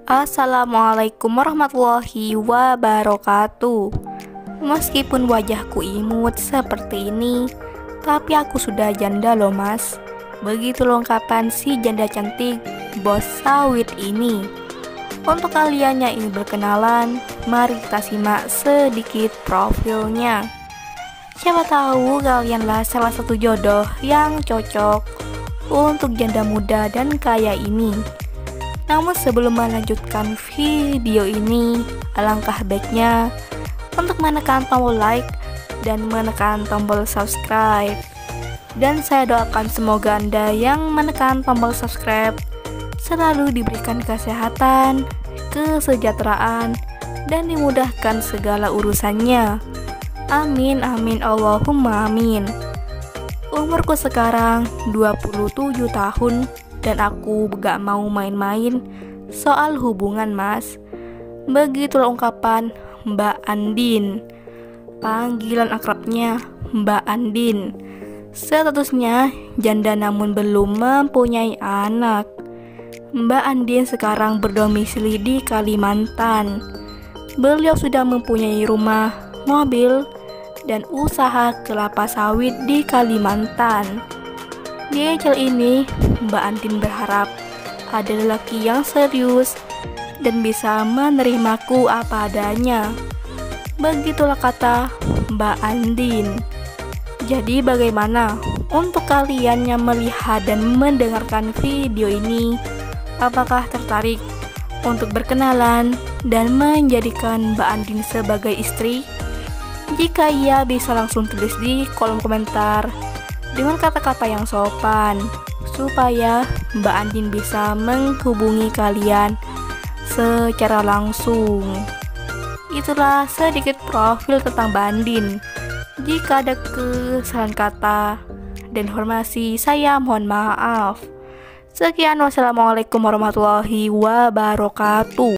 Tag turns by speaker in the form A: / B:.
A: Assalamualaikum warahmatullahi wabarakatuh. Meskipun wajahku imut seperti ini, tapi aku sudah janda loh mas. Begitu lengkapan si janda cantik bos sawit ini. Untuk kalian yang ingin berkenalan, mari kita simak sedikit profilnya. Siapa tahu kalianlah salah satu jodoh yang cocok untuk janda muda dan kaya ini. Namun sebelum melanjutkan video ini, alangkah baiknya untuk menekan tombol like dan menekan tombol subscribe. Dan saya doakan semoga Anda yang menekan tombol subscribe selalu diberikan kesehatan, kesejahteraan, dan dimudahkan segala urusannya. Amin amin Allahumma amin. Umurku sekarang 27 tahun dan aku gak mau main-main soal hubungan mas. Begitulah ungkapan Mbak Andin. Panggilan akrabnya Mbak Andin. Statusnya janda namun belum mempunyai anak. Mbak Andin sekarang berdomisili di Kalimantan. Beliau sudah mempunyai rumah, mobil, dan usaha kelapa sawit di Kalimantan. Di channel ini, Mbak Andin berharap ada lelaki yang serius dan bisa menerimaku apa adanya. Begitulah kata Mbak Andin. Jadi bagaimana untuk kalian yang melihat dan mendengarkan video ini? Apakah tertarik untuk berkenalan dan menjadikan Mbak Andin sebagai istri? Jika iya, bisa langsung tulis di kolom komentar dengan kata-kata yang sopan supaya Mbak Andin bisa menghubungi kalian secara langsung. Itulah sedikit profil tentang Mbak Andin. Jika ada kesalahan kata dan informasi, saya mohon maaf. Sekian, wassalamualaikum warahmatullahi wabarakatuh.